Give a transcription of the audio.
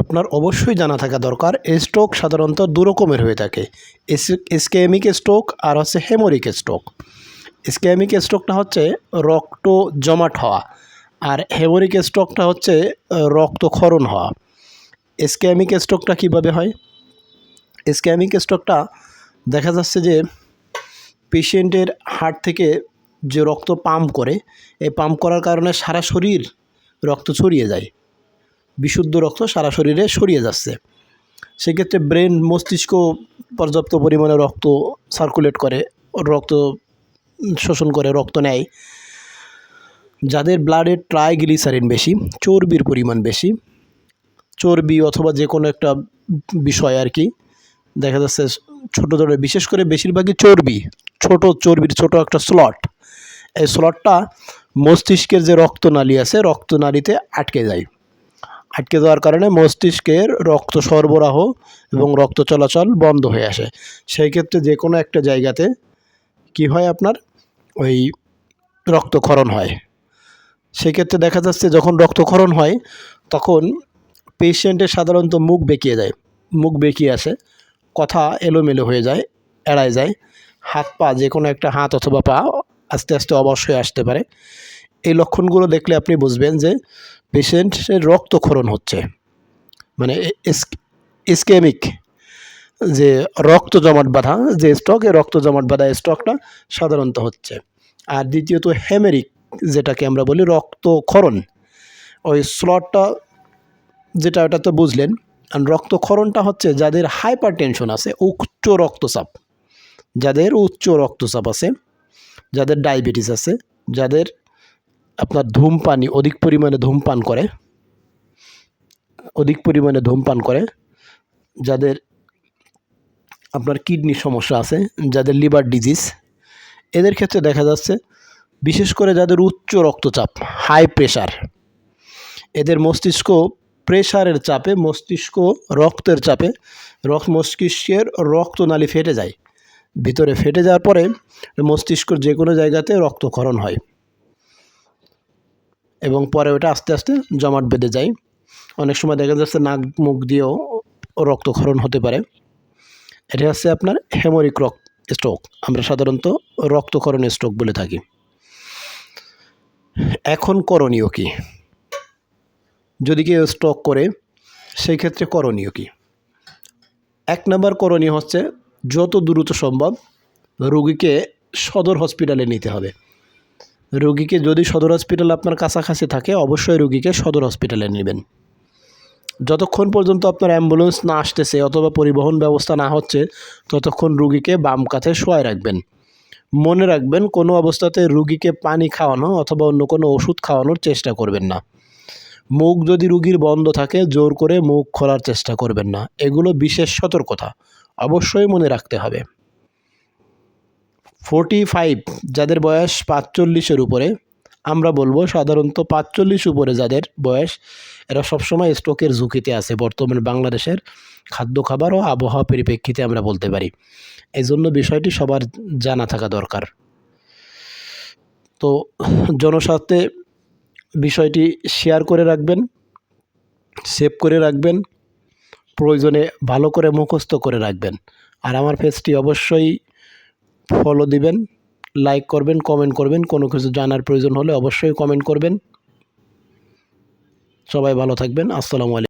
আপনার অবশ্যই জানা থাকা দরকার স্ট্রোক সাধারণত দু রকমের হয়ে থাকে, ইসকেমিক স্ট্রোক আর হচ্ছে হেমোরিক স্ট্রোক। ইসকেমিক স্ট্রোকটা হচ্ছে রক্ত জমাট হওয়া, আর হেমোরিক স্ট্রোকটা হচ্ছে রক্তক্ষরণ হওয়া। ইসকেমিক স্ট্রোকটা কীভাবে হয়? ইসকেমিক স্ট্রোকটা দেখা যাচ্ছে যে পেশেন্টের হার্ট থেকে যে রক্ত পাম্প করে, এই পাম্প করার কারণে সারা শরীর রক্ত ছড়িয়ে যায়, বিশুদ্ধ রক্ত সারা শরীরে ছড়িয়ে যাচ্ছে। সেক্ষেত্রে ব্রেন, মস্তিষ্ক পর্যাপ্ত পরিমাণে রক্ত সার্কুলেট করে, রক্ত শোষণ করে, রক্ত নেয়। যাদের ব্লাডে ট্রাইগ্লিসারিন বেশি, চর্বির পরিমাণ বেশি, চর্বি অথবা যে কোনো একটা বিষয় আর কি, দেখা যাচ্ছে ছোটো ধরনের, বিশেষ করে বেশিরভাগই চর্বি, চর্বির ছোট একটা স্লট, এই স্লটটা মস্তিষ্কের যে রক্তনালী আছে, রক্তনালীতে আটকে যায়। আটকে যাওয়ার কারণে মস্তিষ্কের রক্ত সরবরাহ এবং রক্ত চলাচল বন্ধ হয়ে আসে। সেই ক্ষেত্রে যে কোনো একটা জায়গাতে কি হয়, আপনার ওই রক্তক্ষরণ হয়। সেক্ষেত্রে দেখা যাচ্ছে যখন রক্তক্ষরণ হয় তখন পেশেন্টের সাধারণত মুখ বেঁকিয়ে যায়, মুখ বেঁকিয়ে আসে, কথা এলোমেলো হয়ে যায়, এড়ায় যায়, হাত পা, যে কোনো একটা হাত অথবা পা আস্তে আস্তে অবশ হয়ে আসতে পারে। এই লক্ষণগুলো দেখলে আপনি বুঝবেন যে পেশেন্টের রক্তক্ষরণ হচ্ছে, মানে ইসকেমিক যে রক্ত জমাট বাঁধা যে স্ট্রোক, এই রক্ত জমাট বাঁধা স্ট্রোকটা সাধারণত হচ্ছে। আর দ্বিতীয়ত হেমেরিক, যেটাকে আমরা বলি রক্তক্ষরণ, ওই স্লটটা যেটা, ওটা তো বুঝলেন। আর রক্তক্ষরণটা হচ্ছে যাদের হাইপার টেনশন আছে, উচ্চ রক্তচাপ, যাদের উচ্চ রক্তচাপ আছে, যাদের ডায়াবেটিস আছে, যাদের আপনার ধূমপানি, অধিক পরিমাণে ধূমপান করে, যাদের আপনার কিডনির সমস্যা আছে, যাদের লিভার ডিজিজ, এদের ক্ষেত্রে দেখা যাচ্ছে বিশেষ করে যাদের উচ্চ রক্তচাপ, হাই প্রেশার, এদের মস্তিষ্ক প্রেশারের চাপে, মস্তিষ্ক রক্তের চাপে, মস্তিষ্কের রক্তনালী ফেটে যায়, ভিতরে ফেটে যাওয়ার পরে মস্তিষ্কের যে কোনো জায়গাতে রক্তক্ষরণ হয় এবং পরে ওটা আস্তে আস্তে জমাট বেঁধে যায়। অনেক সময় দেখা যাচ্ছে নাক মুখ দিয়েও রক্তক্ষরণ হতে পারে। এটা হচ্ছে আপনার হেমোরিক স্ট্রোক, আমরা সাধারণত রক্তক্ষরণ স্ট্রোক বলে থাকি। এখন করণীয় কি? যদি কেউ স্ট্রোক করে, সেই ক্ষেত্রে করণীয় কি? 1 নম্বর করণীয় হচ্ছে যত দ্রুত সম্ভব রোগীকে সদর হসপিটালে নিতে হবে। রোগীকে যদি সদর হসপিটাল আপনার কাছাকাছি থাকে, অবশ্যই রোগীকে সদর হসপিটালে নেবেন। যতক্ষণ পর্যন্ত আপনার অ্যাম্বুলেন্স না আসতেছে অথবা পরিবহন ব্যবস্থা না হচ্ছে, ততক্ষণ রোগীকে বাম কাঁধে শোয়ায় রাখবেন। মনে রাখবেন, কোনো অবস্থাতে রোগীকে পানি খাওয়ানো অথবা অন্য কোনো ওষুধ খাওয়ানোর চেষ্টা করবেন না। মুখ যদি রোগীর বন্ধ থাকে, জোর করে মুখ খোলার চেষ্টা করবেন না। এগুলো বিশেষ সতর্কতা অবশ্যই মনে রাখতে হবে। 45, যাদের বয়স 45-এর উপরে, আমরা বলবো সাধারণত 45 উপরে যাদের বয়স, এরা সবসময় স্ট্রোকের ঝুঁকিতে আছে। বর্তমানে বাংলাদেশের খাদ্য খাবার ও আবহাওয়া পরিপ্রেক্ষিতে আমরা বলতে পারি। এই জন্য বিষয়টি সবার জানা থাকা দরকার। তো জনস্বার্থে বিষয়টি শেয়ার করে রাখবেন, সেভ করে রাখবেন, প্রয়োজনে ভালো করে মুখস্থ করে রাখবেন। আর আমার পেজটি অবশ্যই ফলো দিবেন, লাইক করবেন, কমেন্ট করবেন। কোনো কিছু জানার প্রয়োজন হলে অবশ্যই কমেন্ট করবেন। সবাই ভালো থাকবেন। আসসালামু আলাইকুম।